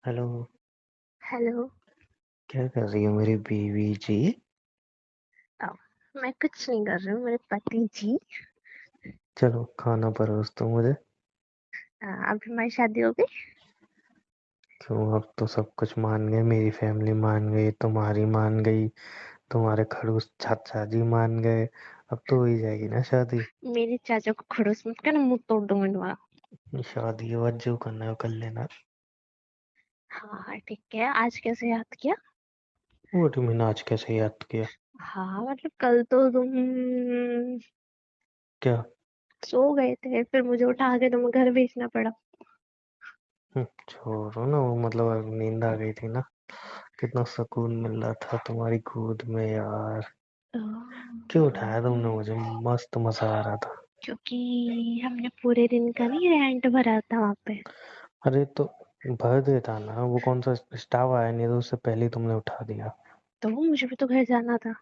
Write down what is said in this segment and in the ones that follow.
Hello. Hello. क्या कर रही हो मेरी बीवी जी? अ, मैं कुछ नहीं कर रही हूँ मेरे पति जी। चलो खाना परोस दो मुझे। अभी हमारी शादी हो गई। क्यों, अब तो सब कुछ मान गए, मेरी फैमिली मान गई, तुम्हारी मान गई, तुम्हारे खड़ूस चाचा जी मान गए। अब तो हो ही जाएगी ना शादी। मेरे चाचा को खड़ूस मत कहना, मुंह तोड़ दूंगा तुम्हारा। शादी के बाद जो करना है वो कर लेना। हाँ हाँ ठीक है, आज कैसे याद किया? वो मैंने आज कैसे याद किया? हाँ मतलब कल तो तुम क्या? सो गए थे, फिर मुझे उठा के तुम्हें घर भेजना पड़ा। छोड़ो ना, वो मतलब अब नींद आ गई थी ना। कितना सुकून मिल रहा था तुम्हारी गोद में यार। अ, क्यों उठाया तुमने मुझे? मस्त मजा आ रहा था। क्योंकि हमने पूरे दिन का नहीं रेंट भरा था वहां पे। अरे तो भर देता ना, वो कौन सा स्टाफ आया नहीं तो उससे पहले ही तुमने उठा दिया। तो मुझे भी तो घर जाना था।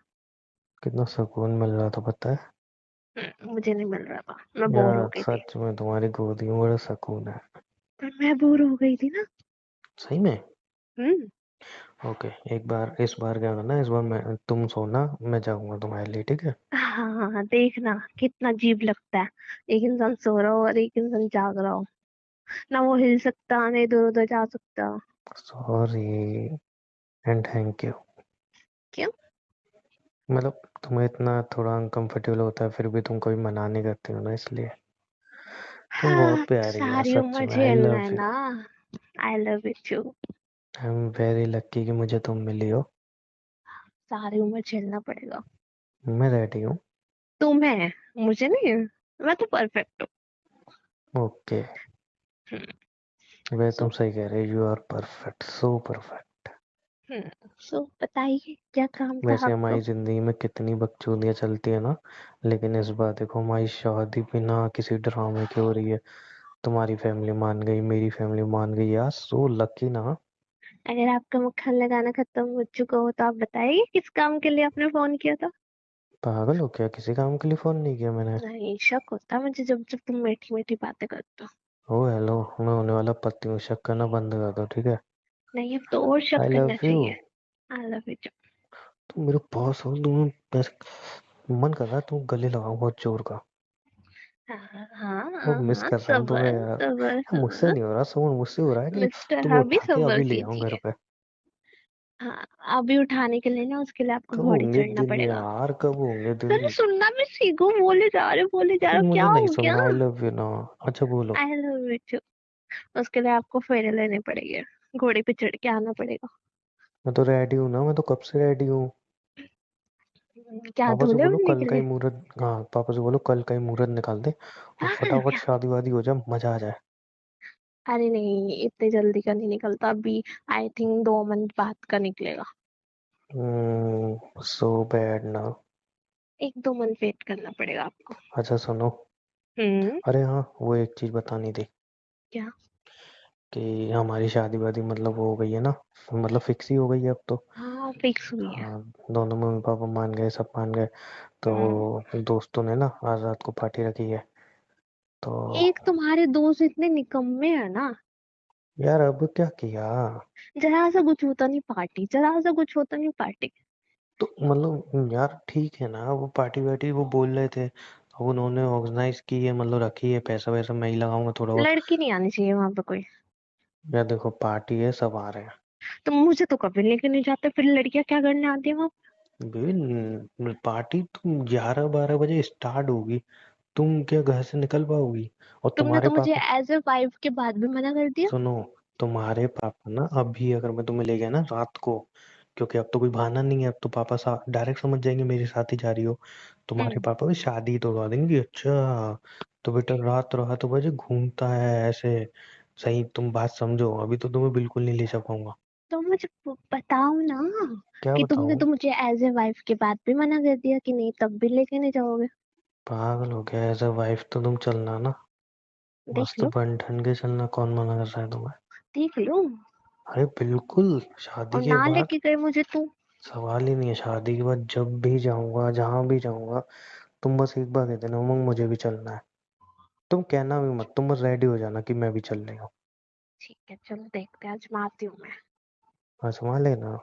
कितना सुकून मिल रहा था पता है। मुझे नहीं मिल रहा था, मैं बोर हो यार गई थी। सच में तुम्हारी गोदी में बड़ा सुकून है। पर मैं बोर हो गई थी ना। सही में? हम्म। ओके, एक बार इस बार क्या करना, इस बार मैं, तुम सोना, मैं जाऊंगा तुम्हारे लिए, ठीक है? हाँ देखना कितना अजीब लगता है। एक इंसान सो रहा हो और एक इंसान जाग रहा हो। ना वो हिल सकता, ना इधर उधर जा सकता। Sorry and thank you. क्यों? मतलब तुम्हें इतना थोड़ा अनकंफर्टेबल होता है फिर भी तुम कभी मना नहीं करती हो ना, इसलिए। तुम बहुत हाँ प्यारी हो यार, सारी सच उम्र में आई झेलना लव है यू। ना। I love you too. I am very lucky कि मुझे तुम मिली हो। सारी उम्र झेलना पड़ेगा। मैं रेडी हूँ। तुम्हें, मुझे नहीं। मैं तो परफेक्ट ओके। हूँ। वे सो तुम सही कह रहे, you are perfect, so perfect. So बताइए क्या काम था वैसे आपको? हमारी जिंदगी में कितनी बकचोदियां चलती है ना, लेकिन इस बार देखो हमारी शादी बिना किसी ड्रामे के हो रही है। तुम्हारी फैमिली मान गई, मेरी फैमिली मान गई यार, सो लकी ना। अगर आपका मक्खन लगाना खत्म हो चुका हो तो आप बताइए किस काम के लिए आपने फोन किया था। पागल हो क्या? किसी काम के लिए फोन नहीं किया मैंने। नहीं, शक होता है मुझे जब जब तुम मीठी मीठी बातें करते हो। ओ हेलो, मैं होने वाला पति हूँ, शक करना बंद कर दो, ठीक है? नहीं, अब तो और शक आई करना लव यू। चाहिए। आई लव यू। तुम मेरे पास हो, तुम मन कर रहा है तुम गले लगाओ बहुत जोर का। हाँ हाँ वो हाँ मिस हाँ, कर रहा हूँ तुम्हें सबर यार। सबर मुझसे सबर। नहीं हो रहा समझ, मुझसे हो रहा है कि मिस्टर तुम्हें अभी उठा के सबर अभी ले आऊं घर कीजिए। पे। हाँ, अभी उठाने के लिए ना, उसके लिए आपको कब घोड़ी होंगे चढ़ना दिन पड़ेगा। यार, कब होंगे दिन? पहले सुनना भी सीखो, बोले जा रहे हो, क्या मुझे नहीं हो गया? सुनना, आई लव यू ना। अच्छा बोलो। आई लव यू। उसके लिए आपको फेरे लेने पड़ेंगे। घोड़े पे चढ़ के आना पड़ेगा। मैं तो रेडी हूँ ना, मैं तो कब से रेडी हूँ। क्या पापा से दूल्हे बोलो बनने कल के का ही लिए? मुहूर्त, हाँ पापा से बोलो कल का ही मुहूर्त निकाल दे और पागल फटाफट क्या? शादी वादी हो जाए, मजा आ जाए। अरे नहीं, इतने जल्दी का नहीं निकलता अभी। आई थिंक 2 मंथ बाद का निकलेगा। सो बैड ना। 1-2 मंथ वेट करना पड़ेगा आपको। अच्छा सुनो। हम्म। अरे हाँ, वो एक चीज बतानी थी क्या? कि हमारी शादी वादी मतलब वो हो गई है ना, मतलब फिक्स ही हो गई है अब तो। हाँ फिक्स हुई है। हाँ, दोनों मम्मी पापा मान गए, सब मान गए। हम्म। तो दोस्तों ने ना आज रात को पार्टी रखी है। तो एक तुम्हारे दोस्त इतने निकम्मे है ना। यार अब क्या किया? जरा सा कुछ होता नहीं पार्टी, जरा सा कुछ होता नहीं पार्टी। तो मतलब यार ठीक है ना, वो पार्टी वार्टी वो बोल रहे थे, अब उन्होंने ऑर्गेनाइज की है, मतलब रखी है, पैसा वैसा मैं ही लगाऊंगा थोड़ा बहुत। लड़की नहीं आनी चाहिए वहां पे कोई। यार देखो पार्टी है, सब आ रहे हैं। तो मुझे तो कभी लेके नहीं जाते, फिर लड़कियां क्या करने आती है वहां? बेबी पार्टी तुम 11-12 बजे स्टार्ट होगी, तुम क्या घर से निकल पाओगी? और तुमने तुम्हारे तो मुझे पापा, एज ए वाइफ के बाद भी मना कर दिया। सुनो, तुम्हारे पापा ना अभी अगर मैं तुम्हें ले गया ना रात को, क्योंकि अब तो कोई बहाना नहीं है, अब तो पापा डायरेक्ट समझ जाएंगे मेरे साथ ही जा रही हो। तुम्हारे हम्म। पापा भी शादी ही तोड़वा देंगे, अच्छा तो बेटा रात रात बजे घूमता है ऐसे। सही, तुम बात समझो, अभी तो तुम्हें बिल्कुल नहीं ले जा पाऊंगा। तो मुझे बताओ ना क्या कि तुमने बताऊं? तो मुझे एज ए वाइफ के बाद भी मना कर दिया कि नहीं, तब भी लेके नहीं जाओगे। पागल हो गया, एज अ वाइफ तो तुम चलना ना, देख मस्त लो। बन ठन के चलना, कौन मना कर रहा है तुम्हें? देख लो। अरे बिल्कुल, शादी और के ना बाद लेके गए मुझे तो। सवाल ही नहीं है, शादी के बाद जब भी जाऊंगा जहां भी जाऊंगा, तुम बस एक बार कह देना उमंग मुझे भी चलना है। तुम कहना भी मत, तुम बस रेडी हो जाना कि मैं भी चल रही हूँ। ठीक है, चलो देखते हैं, आजमाती हूँ मैं। आजमा लेना।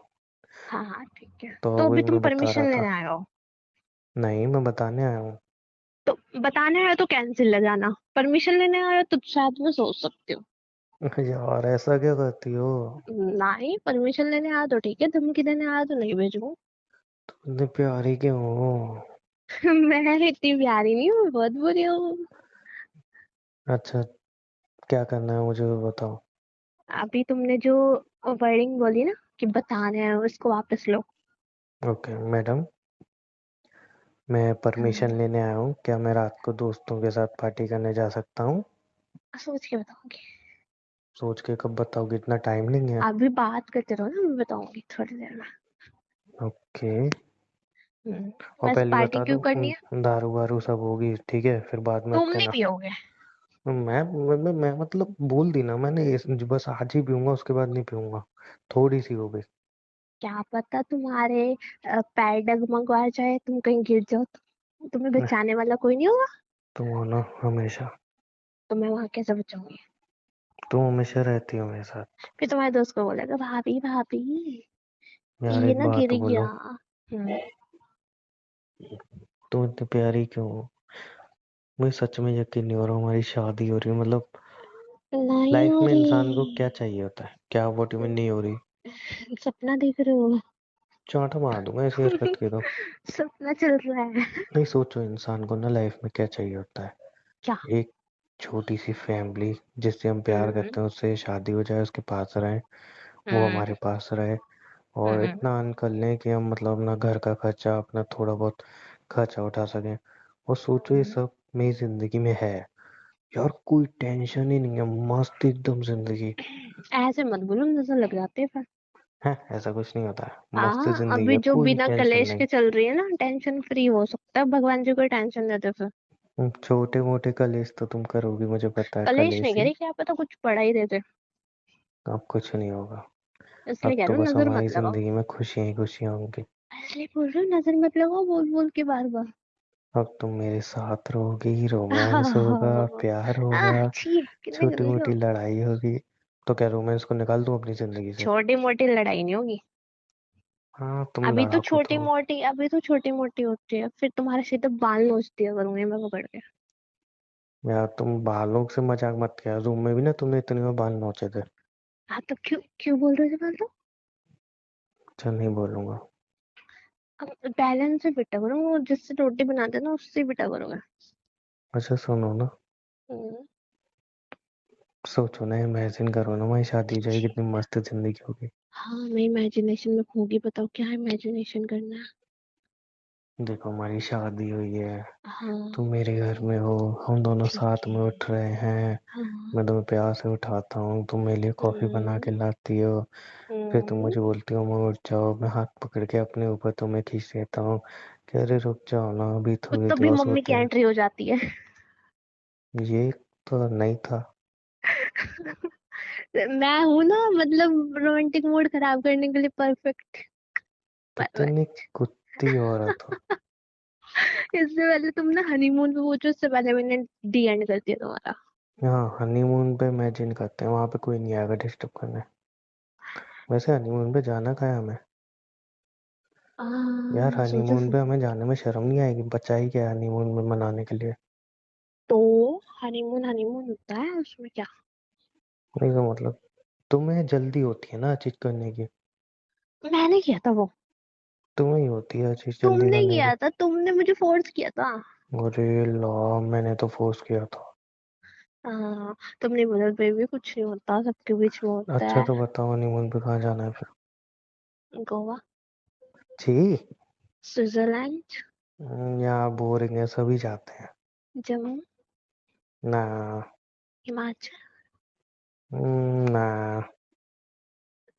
हाँ हाँ ठीक है। तो तो वही अभी तुम मैं बता रहा परमिशन था। लेने आए हो? नहीं, मैं बताने आया हूँ। तो बताने आए हो तो कैंसिल ले जाना, परमिशन लेने आए हो तो शायद मैं सोच सकती हूँ। यार ऐसा क्या करती हो? नहीं, परमिशन लेने आया तो ठीक है, धमकी देने आया तो नहीं भेजूंगा। इतनी प्यारी क्यों हो? मैं इतनी प्यारी नहीं हूँ, बहुत बुरी हूँ। अच्छा, क्या करना है मुझे वो बताओ। अभी तुमने जो वर्डिंग बोली ना कि बताने आए हो, इसको वापस लो। ओके मैडम, मैं परमिशन हाँ, लेने आया हूँ, क्या मैं रात को दोस्तों के साथ पार्टी करने जा सकता हूँ? सोच के बताऊंगी। सोच के कब बताओगे, इतना टाइम नहीं है। अभी बात करते रहो ना, मैं बताऊंगी थोड़ी देर में। ओके। हम्म। और बस पहले पार्टी बता दो, क्यों करनी है? दारू वारू सब होगी ठीक है, फिर बाद में तुम नहीं कहना। पियोगे? मैं मतलब बोल दी ना मैंने, बस आज ही पीऊंगा, उसके बाद नहीं पीऊंगा। थोड़ी सी हो गई। क्या पता तुम्हारे पैर डगमगा जाए, तुम कहीं गिर जाओ तो तुम्हें बचाने वाला कोई नहीं होगा। तुम हो ना हमेशा। तो मैं वहां कैसे बचाऊंगी? तुम हमेशा रहती हो मेरे साथ। फिर तुम्हारे दोस्त को बोलेगा, भाभी भाभी यार ये एक ना गिर बात गया। बोलो, हम्म। तुम इतनी प्यारी क्यों हो? मुझे सच में यकीन नहीं हो रहा, हमारी शादी हो रही है मतलब। नहीं लाइफ हो में इंसान को रही। क्या चाहिए होता है, क्या व्हाट यू मीन नहीं हो रही? सपना देख रहे हो? चांटा मार दूंगा ऐसी हरकत की तो। सपना चल रहा है। नहीं, सोचो इंसान को ना लाइफ में क्या चाहिए होता है। क्या? एक छोटी सी फैमिली, जिससे हम प्यार हम्म। करते हैं, उससे शादी हो जाए, उसके पास रहे, वो हमारे हम्म। पास रहे, और हम्म। इतना अर्न कर लें कि हम मतलब अपना घर का खर्चा, अपना थोड़ा बहुत खर्चा उठा सकें। और सोचो ये हम्म। सब मेरी जिंदगी में है। यार कोई टेंशन ही नहीं है, मस्त एकदम जिंदगी। ऐसे मत बोलो, नजर लग जाती है फिर। है, ऐसा कुछ नहीं होता है, मस्त हाँ, जिंदगी अभी है, जो कोई बिना टेंशन कलेश नहीं। के चल रही है ना, टेंशन फ्री हो सकता है, भगवान जी को टेंशन देते फिर। छोटे मोटे कलेश तो तुम करोगी, मुझे पता है, कलेश नहीं कलेश ही। करी, क्या पता कुछ पढ़ा ही देते। अब कुछ नहीं होगा। इसलिए अब कह तो रही हूँ, बस नजर हमारी मत लगाओ। जिंदगी में खुशियां ही खुशियां होंगी। इसलिए बोल रही हूँ, नजर मत लगाओ बोल बोल के बार बार। अब तुम मेरे साथ रहोगी, रोमांस होगा, प्यार होगा, छी, कितने छोटी गंदे हो। मोटी लड़ाई होगी। तो क्या रोमांस को निकाल दूं अपनी जिंदगी से? छोटी मोटी लड़ाई नहीं होगी। हाँ, तुम लड़ाकू तो हो। अभी तो छोटी मोटी होती है, फिर तुम्हारे सीधे बाल नोच दिया करूंगी मैं पकड़ के। यार तुम बालों से मजाक मत किया, रूम में भी ना तुमने इतने में बाल नोचे थे। हाँ तो क्यों क्यों बोल रहे थे बाल तो? चल नहीं बोलूंगा। अब बैलेंस से बेटा करो, वो जिससे रोटी बनाते हैं ना उससे बेटा करोगे। अच्छा सुनो ना, हम्म। सोचो ना, इमेजिन करो ना, हमारी शादी हो जाएगी, कितनी मस्त जिंदगी होगी। हाँ, मैं इमेजिनेशन में खोगी, बताओ क्या इमेजिनेशन करना है। देखो हमारी शादी हुई है, हाँ। तुम मेरे घर में हो, हम दोनों ठीक साथ है। में उठ रहे हैं। हाँ। मैं तुम्हें प्यार से उठाता हूँ, तुम मेरे लिए कॉफी बना के हम्म। लाती हो। फिर तुम हम्म। मुझे बोलती हो मैं उठ जाओ, मैं हाथ पकड़ के अपने ऊपर तुम्हें खींच लेता हूँ कि अरे रुक जाओ ना, अभी तो थोड़ी तभी देर मम्मी की सोते हैं। एंट्री हो जाती है। ये तो नहीं था। मैं हूं ना, मतलब रोमांटिक मूड खराब करने के लिए परफेक्ट। कितनी कुत्ती औरत हो। इससे पहले तुम ना हनीमून पे पहुंचो, उससे पहले मैंने डी एंड कर दिया तुम्हारा। यहाँ हनीमून पे इमेजिन करते हैं, वहां पे कोई नहीं आएगा डिस्टर्ब करने। वैसे हनीमून पे जाना कहाँ है हमें? यार सोचो हनीमून पे सोचो। हमें जाने में शर्म नहीं आएगी? बच्चा ही क्या है हनीमून में मनाने के लिए? तो हनीमून हनीमून होता है, उसमें क्या? नहीं तो मतलब, तुम्हें जल्दी होती है ना चीज करने की। मैंने किया था वो? तुम्हें ही होती है चीज जल्दी तुमने करने की। किया था, तुमने मुझे फोर्स किया था। अरे ला, मैंने तो फोर्स किया था। हाँ, तुमने बोला बेबी कुछ नहीं होता, सबके बीच में होता अच्छा है। तो बताओ हनीमून पे कहाँ जाना है फिर? गोवा। छी। स्विट्जरलैंड। यहाँ बोरिंग है, सभी जाते हैं। जम्मू। ना। हिमाचल। ना।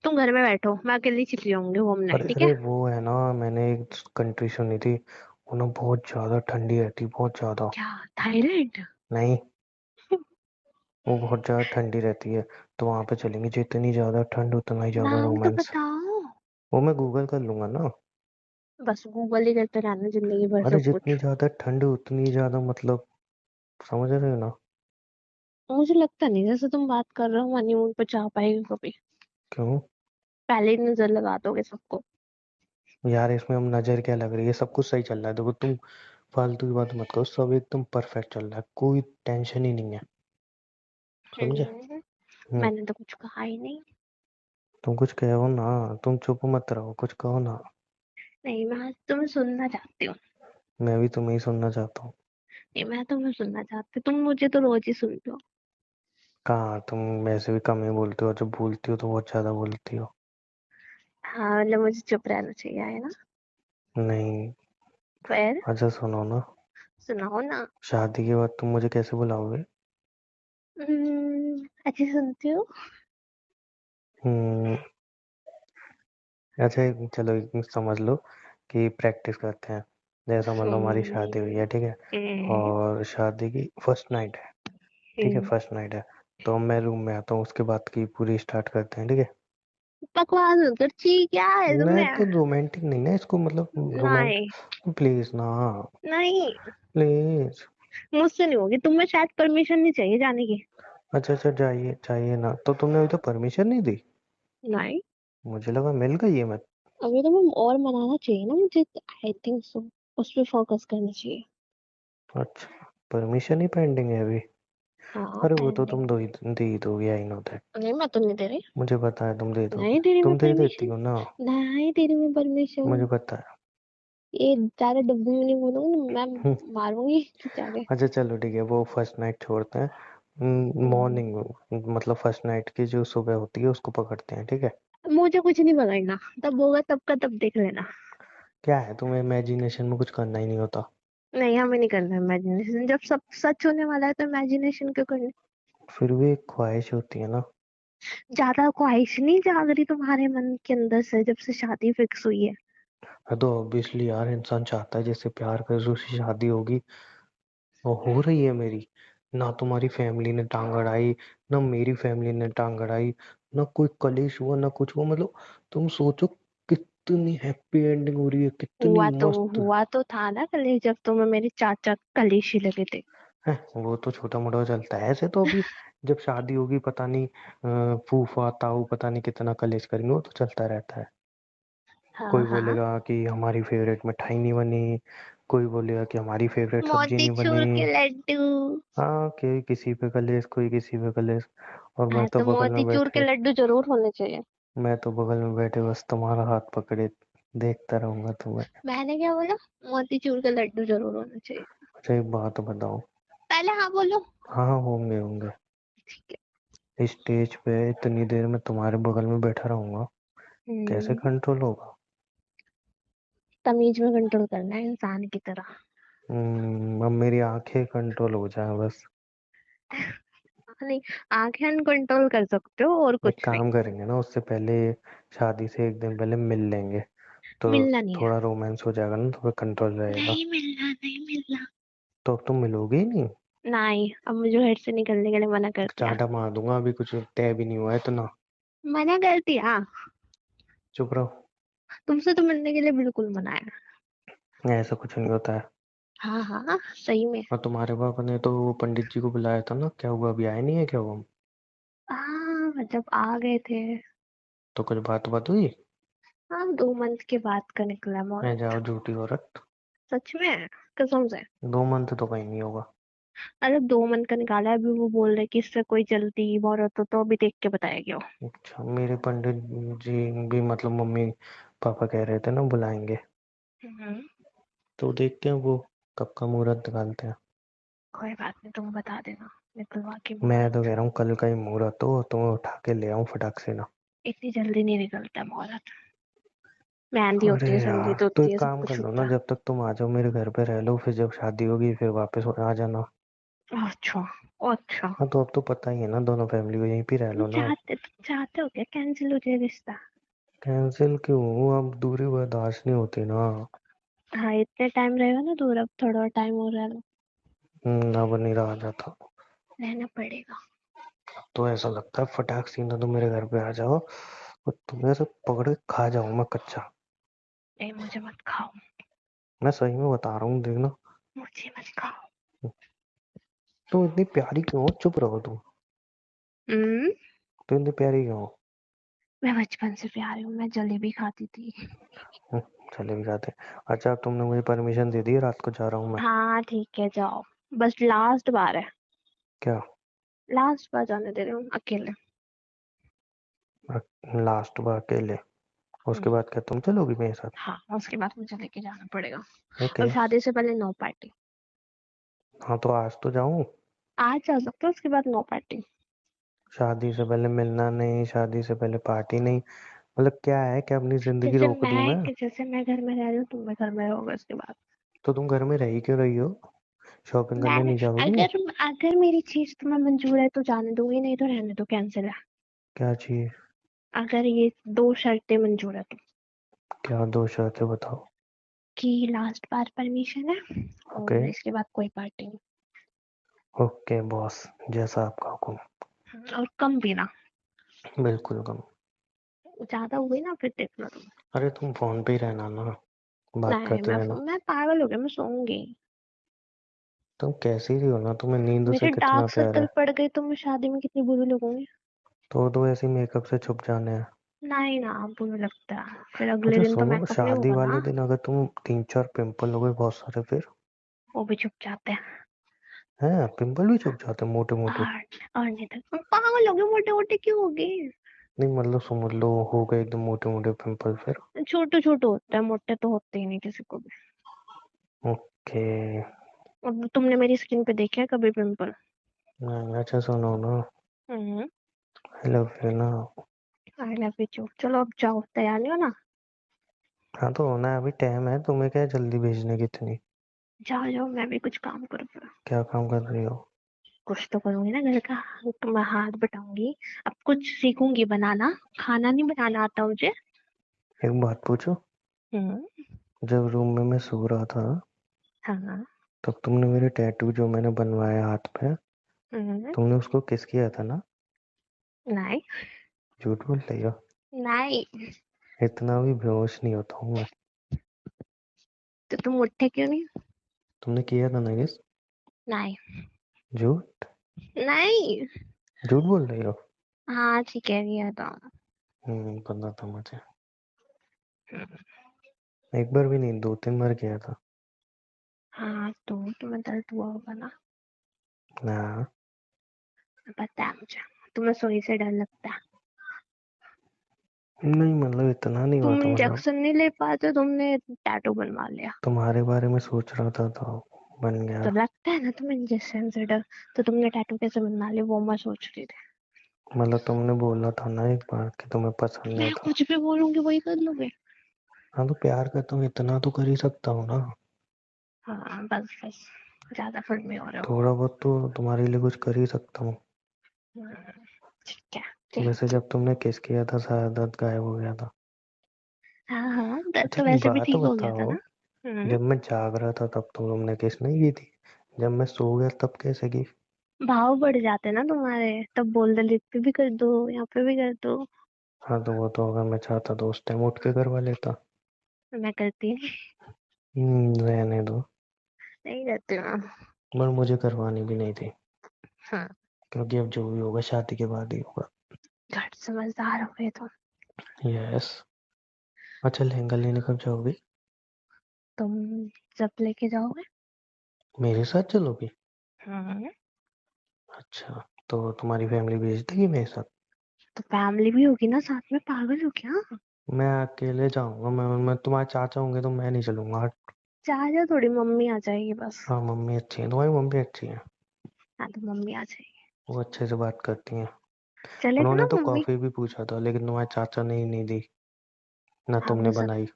तुम घर में बैठो, मैं अकेली चली जाऊंगी घूमने, अरे ठीक है? अरे वो है ना, मैंने एक कंट्री सुनी थी, वो ना बहुत ज्यादा ठंडी रहती, बहुत ज्यादा। क्या? थाईलैंड? नहीं, वो बहुत ज्यादा ठंडी रहती है। तो वहां पे चलेंगे, जितनी ज्यादा ठंड उतना ही ज्यादा नाम तो रोमांस। बताओ। वो मैं गूगल कर लूंगा ना। बस गूगल ही करते रहना जिंदगी भर अरे सब जितनी कुछ। ज्यादा ठंड उतनी ज्यादा मतलब, समझ रहे हो ना? मुझे लगता नहीं जैसे तुम बात कर रहे हो हनीमून पे जा पाएगी कभी। क्यों? पहले ही नजर लगा दोगे सबको। यार इसमें हम नजर क्या लग रही है, सब कुछ सही चल रहा है, देखो तुम फालतू की बात मत करो, सब एकदम परफेक्ट चल रहा है, कोई टेंशन ही नहीं है। समझे? हम्म, हम्म। मैंने तो कुछ कहा ही नहीं। तुम कुछ कहो ना, तुम चुप मत रहो, कुछ कहो ना। नहीं, मैं तुम्हें सुनना चाहती हूँ। मैं भी तुम्हें ही सुनना चाहता हूँ। नहीं, मैं तुम्हें सुनना चाहती हूँ, तुम मुझे तो रोज ही सुनते हो। कहाँ, तुम वैसे भी कम ही बोलती हो, जब बोलती हो तो बहुत ज्यादा बोलती हो। हाँ, मतलब मुझे चुप रहना चाहिए है ना। नहीं। फिर अच्छा सुनो ना, सुनाओ ना। शादी के बाद तुम मुझे कैसे बुलाओगे? अच्छी सुनती हूँ। हम्म। अच्छा चलो समझ लो कि प्रैक्टिस करते हैं। जैसा मान लो हमारी शादी हुई हम्म, है, ठीक है, हम्म, और शादी की फर्स्ट नाइट है, ठीक है, हम्म। फर्स्ट नाइट है, तो मैं रूम में आता हूँ, उसके बाद की पूरी स्टार्ट करते हैं, ठीक है। बकवास मत कर, ची क्या है मैं तुम्हें। तो रोमांटिक नहीं ना इसको, मतलब नहीं, रोमांट प्लीज ना, नहीं, प्लीज। मुझसे नहीं होगी, तुम्हें शायद परमिशन नहीं चाहिए जाने की। अच्छा अच्छा, जाइए चाहिए ना, तो तुमने अभी तो परमिशन नहीं दी। नहीं, मुझे लगा मिल गई है मैं। अभी तो मैं और मनाना चाहिए ना मुझे। I think so. उस पर फोकस करना चाहिए। अच्छा, परमिशन ही पेंडिंग है अभी? हाँ, अरे वो तो पेंडिंग। तुम दे ही दोगे, आई नो दैट। नहीं, मैं तो नहीं दे रही। मुझे पता है तुम दे नहीं दोगे, दे रही मैं तुम दे देती परमिशन। हो ना। नहीं दे रही मैं मुझे परमिशन। पता है। ये ज्यादा डब्बू में नहीं बोलूंगी ना मैं। हम्म, मारूंगी जाके। अच्छा चलो ठीक है, वो फर्स्ट नाइट छोड़ते हैं, हम्म, मॉर्निंग, मतलब फर्स्ट नाइट की जो सुबह होती है उसको पकड़ते हैं, ठीक है। मुझे कुछ नहीं बताएगा। तब होगा तब का तब देख लेना। क्या है, तुम्हें इमेजिनेशन में कुछ करना ही नहीं होता? नहीं, हमें नहीं करना इमेजिनेशन, जब सब सच होने वाला है तो इमेजिनेशन क्यों करनी। फिर भी एक ख्वाहिश होती है ना। ज्यादा ख्वाहिश नहीं जाग रही तुम्हारे मन के अंदर से जब से शादी फिक्स हुई है। हाँ तो ऑब्वियसली यार, इंसान चाहता है जिससे प्यार करे उससे शादी होगी, और हो रही है मेरी। ना तुम्हारी फैमिली ने टांग अड़ाई, ना मेरी फैमिली ने टांग अड़ाई, ना कोई कलेश हुआ ना कुछ हुआ, मतलब तुम सोचो कितनी हैप्पी एंडिंग हो रही है, कितनी मस्त। हुआ तो था ना कल जब तुम्हें मेरे चाचा कलेशी लगे थे। है वो तो छोटा मोटा चलता है, ऐसे तो अभी जब शादी होगी पता नहीं फूफा ताऊ पता नहीं कितना कलेश करेंगे, वो तो चलता रहता है। हाँ, कोई हाँ। बोलेगा कि हमारी फेवरेट मिठाई नहीं बनी, कोई बोलेगा कि हमारी फेवरेट सब्जी नहीं मोतीचूर बनी। के लड्डू। हाँ, कोई किसी पे कलेश, कोई किसी पे कलेश, और हाँ, तो मोतीचूर के लड्डू जरूर होने चाहिए। मैं तो बगल में बैठे बस तुम्हारा हाथ पकड़े देखता रहूंगा तुम्हें। मैंने क्या बोला। मोतीचूर के लड्डू जरूर होने चाहिए। अच्छा एक बात बताओ। पहले हाँ बोलो। हाँ होंगे होंगे। ठीक है। स्टेज पे इतनी देर में तुम्हारे बगल में बैठा रहूंगा, कैसे हम्म। कंट्रोल होगा? तमीज में कंट्रोल करना है इंसान की तरह। अब मेरी आंखें कंट्रोल हो जाए बस। नहीं, आंखें कंट्रोल कर सकते हो और एक कुछ नहीं। काम करेंगे ना, उससे पहले शादी से एक दिन पहले मिल लेंगे, तो मिलना नहीं है। थोड़ा रोमांस हो जाएगा ना, थोड़ा कंट्रोल रहेगा। नहीं मिलना, नहीं मिलना। तो अब तुम मिलोगे ही नहीं? नहीं, अब मुझे घर से निकलने के लिए मना कर दिया। चांटा मार दूंगा, अभी कुछ तय भी नहीं हुआ है तो ना। मना कर दिया। चुप रहो। तुमसे तो मिलने के लिए बिल्कुल मना है। ऐसा कुछ नहीं होता है। हाँ, हाँ, सही में। और तुम्हारे पापा ने तो वो पंडित जी को बुलाया था ना, क्या हुआ, अभी आए नहीं है क्या वो? हाँ, जब आ गए थे। तो कुछ बात हुई? हाँ, 2 मंथ के बाद का निकला मैं मुहूर्त। जाओ झूठी औरत। सच में, कसम से। 2 मंथ तो कहीं नहीं होगा। अरे 2 मंथ का निकाला है, अभी वो बोल रहे कि इससे कोई जल्दी मुहूर्त हो तो अभी देख के बताया। अच्छा, मेरे पंडित जी भी मतलब मम्मी पापा कह रहे थे ना बुलाएंगे, हम्म। तो देखते हैं वो कब का मुहूर्त निकालते हैं। कोई बात नहीं, तुम बता देना। निकलवा के मैं तो मुहूर्त। कह रहा हूँ कल का ही मुहूर्त हो, तो मैं उठा के ले आऊँ फटाक से ना। इतनी जल्दी नहीं निकलता मुहूर्त। मेहंदी अरे होती है, यार संगीत तो होती एक है, सब काम कर कुछ लो ना, होता जब तक तुम आ जाओ मेरे घर पे रह लो, फिर जब शादी होगी फिर वापस आ जाना। है। अच्छा। अच्छा। हाँ तो अब तो पता ही है ना, दोनों फैमिली को यहीं पे रह लो ना अब। तुम चाहते हो क्या कैंसिल हो जाए रिश्ता। कैंसिल क्यों, अब दूरी बर्दाश्त नहीं होती ना। हाँ, इतने टाइम रहेगा ना दूर, अब थोड़ा टाइम हो रहा है। अब नहीं रहा जाता। रहना पड़ेगा। तो ऐसा लगता है फटाक सीना तुम मेरे घर पे आ जाओ, और तुम्हें से पकड़ के खा जाऊं मैं कच्चा। नहीं, मुझे मत खाओ। मैं सही में बता रहा हूँ, देखना। मुझे मत खाओ। तुम इतनी प्यारी क्यों हो? चुप रहो तुम। हम्म। तुम इतनी प्यारी क्यों हो? मैं बचपन से प्यारी हूँ, मैं जलेबी खाती थी। हम्म, चले भी जाते। अच्छा, अब तुमने मुझे परमिशन दे दी है, रात को जा रहा हूँ मैं। हाँ ठीक है, जाओ। बस लास्ट बार है, क्या? लास्ट बार जाने दे रही हूँ अकेले। लास्ट बार अकेले? उसके हम्म, बाद क्या तुम चलोगी मेरे साथ? हाँ उसके बाद मुझे लेके जाना पड़ेगा। ओके। और शादी से पहले नो पार्टी। हाँ तो आज तो जाऊँ। आज जा सकते हो, उसके बाद नो पार्टी। शादी से पहले मिलना नहीं, शादी से पहले पार्टी नहीं, मतलब क्या है? क्या अपनी जिंदगी रोक दूं मैं? जैसे मैं घर में रह रही हूँ, तुम भी घर में रहोगे उसके बाद। तो तुम घर में रह ही क्यों रही हो? शॉपिंग करने मैं नहीं जाओगी? अगर अगर मेरी चीज तुम्हें मंजूर है तो जाने दूंगी, नहीं तो रहने दो, कैंसिल है। क्या चाहिए? अगर ये दो शर्तें मंजूर है तो। क्या दो शर्तें बताओ। कि लास्ट बार परमिशन है, ओके। और इसके बाद कोई पार्टी नहीं। ओके बॉस, जैसा आपका हुक्म। और कम भी ना, बिल्कुल कम। ज्यादा हुई ना फिर देख लो तुम। अरे तुम फोन पे ही रहना ना, बात नहीं, करते रहना। मैं पागल हो गया, मैं सोऊंगी। तुम कैसी भी हो ना, तुम्हें नींद से मेरे कितना डार्क प्यार सर्कल है। पड़ गए तो मैं शादी में कितनी बुरी लगूंगी। तो ऐसे मेकअप से छुप जाने हैं। नहीं ना, बुरा लगता है, फिर अगले अच्छा दिन तो सुनो, मेकअप नहीं शादी होगा वाले ना। दिन अगर तुम 3-4 पिंपल हो गए बहुत सारे, फिर? वो भी छुप जाते हैं। हैं, पिंपल भी छुप जाते हैं मोटे मोटे? और नहीं तो तुम पागल हो गए, मोटे मोटे क्यों हो गए। नहीं मतलब समझ लो हो गए एकदम मोटे मोटे पिंपल फिर? छोटे छोटे होते हैं, मोटे तो होते ही नहीं किसी को भी। ओके। अब तुमने मेरी स्किन पे देखे हैं कभी पिंपल? नहीं, अच्छा सुनो ना, हम्म। आई लव यू ना। I love you. चलो अब जाओ, तैयार नहीं हो ना? हाँ तो होना है, अभी टाइम है, तुम्हें क्या है जल्दी भेजने की इतनी? जाओ जाओ, मैं भी कुछ काम करूँ। क्या काम कर रही हो? कुछ तो करूंगी ना घर का। तो मैं हाथ बटाऊंगी। अब कुछ सीखूंगी बनाना। खाना नहीं बनाना आता मुझे। एक बात पूछो। हम्म। जब रूम में मैं सो रहा था, हाँ। तब तुमने मेरे टैटू जो मैंने बनवाया हाथ पे, हम्म। तुमने उसको किस किया था ना? नहीं। झूठ बोल रही हो। नहीं। इतना भी बेहोश नहीं होता हूँ मैं। तो तुम उठे क्यों नहीं? तुमने किया था ना किस? नहीं। झूठ। नहीं। झूठ बोल रही हो। हाँ ठीक है, ये तो। पता था मुझे। हम्म, एक बार भी नहीं, 2-3 बार किया था। हाँ तो तुम्हें दर्द हुआ होगा ना। ना। पता है मुझे। तुम्हें सुई से डर लगता है। नहीं मतलब इतना नहीं हुआ तुम था, मतलब इंजेक्शन नहीं ले पाते, तुमने टैटू बनवा लिया। तुम्हारे बारे में सोच रहा था तो बन गया। तो लगता है ना तुम्हें इंजेक्शन से डर। तो तुमने टैटू कैसे बनवा लिया, वो मैं सोच रही थी। मतलब तुमने बोला था ना एक बार कि तुम्हें पसंद नहीं मैं था। कुछ भी बोलूंगी वही कर लोगे। हाँ तो प्यार करता हूँ, इतना तो कर ही सकता हूँ ना। हाँ बस बस, ज्यादा फिल्मी हो रहे हो। थोड़ा बहुत तो तुम्हारे लिए कुछ कर ही सकता हूँ। हम्म, ठीक है। ठीक। वैसे जब तुमने किस किया था सारा दर्द गायब हो गया था। हाँ हाँ, दर्द अच्छा तो एक वैसे भी बात ठीक हो गया था बताओ, ना। हम्म। जब मैं जाग रहा था तब तुमने किस नहीं की थी, जब मैं सो गया तब कैसे की? भाव बढ़ जाते ना तुम्हारे, तब बोल दे, लिप पे भी कर दो, यहाँ पे भी कर दो। हाँ तो वो तो अगर मैं चाहता तो उस टाइम उठ के करवा लेता। मैं करती नहीं। रहने दो। नहीं करती मैं। पर मुझे करवानी भी नहीं थी, हाँ। क्योंकि अब जो भी होगा शादी के बाद ही होगा। घट समझदार हो गए तुम। यस। अच्छा लहंगा लेने कब जाओगी? तुम जब लेके जाओगे। मेरे साथ चलोगी? हम्म। अच्छा, तो तुम्हारी फैमिली भेज देगी मेरे साथ? तो फैमिली भी होगी ना साथ में, पागल हो क्या? मैं अकेले जाऊंगा, मैं तुम्हारे चाचा होंगे तो मैं नहीं चलूंगा, हट। चाचा थोड़ी, मम्मी आ जाएगी बस। हाँ मम्मी अच्छी है, तुम्हारी मम्मी अच्छी है। हाँ तो मम्मी आ जाएगी। वो अच्छे से बात करती हैं। चलेगा उन्होंने ना तो मम्मी? कॉफी भी पूछा था, लेकिन तुम्हारे चाचा ने ही नहीं दी, ना हाँ तुमने वो सब। बनाई।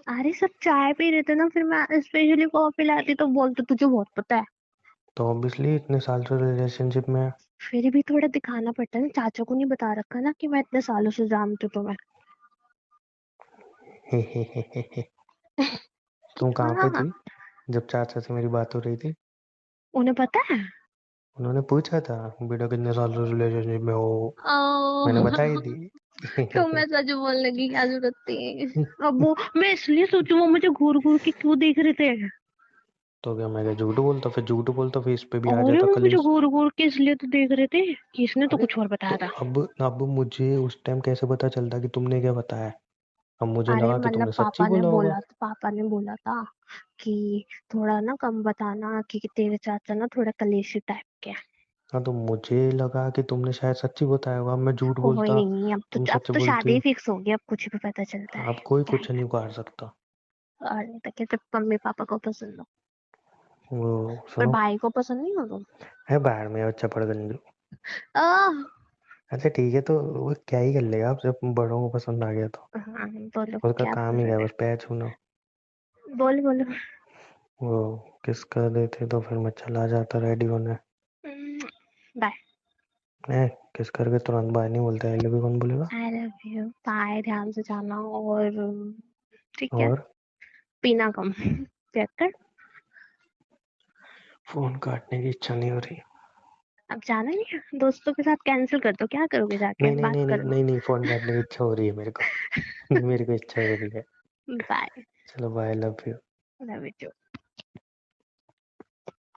अरे सब चाय पी रहे थे ना, फिर मैं स्पेशली कॉफी लाती तो बोलते तुझे बहुत पता है। तो ऑब्वियसली इतने साल से रिलेशनशिप में है। फिर भी थोड़ा दिखाना पड़ता है ना, चाचा को नहीं बता रखा ना कि मैं इतने सालों से जानती हूँ तुम्हें। हे हे हे हे हे। तुम कहाँ पे हाँ। थी जब चाचा से मेरी बात हो रही थी? उन्हें पता है। उन्होंने पूछा था बेटा कितने साल से रिलेशनशिप में हो, मैंने ओह। बताई दी। तो मैं सच बोलने की क्या जरूरत थी। अब वो मैं इसलिए सोचू, वो मुझे घूर घूर के क्यों देख रहे थे। तो क्या मैं क्या झूठ बोलता? फिर झूठ बोलता, फिर इस पे भी आ अरे जाता वो मुझे कलेश। घूर घूर के इसलिए तो देख रहे थे कि इसने तो अरे कुछ और तो बताया था। अब मुझे उस टाइम कैसे पता चलता कि तुमने क्या बताया? अब मुझे अरे लगा कि मतलब तुमने सच्ची बोला होगा। पापा ने बोला था कि थोड़ा ना कम बताना कि तेरे चाचा ना थोड़ा कलेशी टाइप के हैं। हाँ, तो मुझे लगा कि तुमने शायद सच्ची बताया होगा। अब मैं झूठ कोई बोलता, नहीं, तुम अब सच तो बोलती शादी हो। फिक्स हो गई, अब कुछ भी पता चलता है। अब कोई क्या कुछ है? नहीं उखाड़ सकता। अरे तो कहते मम्मी पापा को पसंद हो, वो पर सुनो, भाई को पसंद नहीं हो तुम। है बाहर में बच्चा पड़ गंजू। आह, अच्छा ठीक है, तो वो क्या ही कर लेगा, आप जब बड़ों को पसंद आ गया तो। हाँ बोलो उसका क्या काम बोल ही रहे है थे। बस पैर छूना। बोलो बोलो। वो किस कर देते तो फिर मैं चला जाता रेडी होने। बाय। है, किस करके तुरंत बाय नहीं बोलते, आई लव यू कौन बोलेगा? आई लव यू, बाय, ध्यान से जाना। और ठीक है, और पीना कम। चेक कर। फोन काटने की इच्छा नहीं हो रही। अब जाना नहीं है दोस्तों के साथ, कैंसिल कर दो, क्या करोगे जाके, नहीं नहीं बात नहीं कर नहीं लो। नहीं नहीं, फोन काटने की इच्छा हो रही है मेरे को। मेरे को इच्छा हो रही है। बाय। चलो bye, love you. Love you.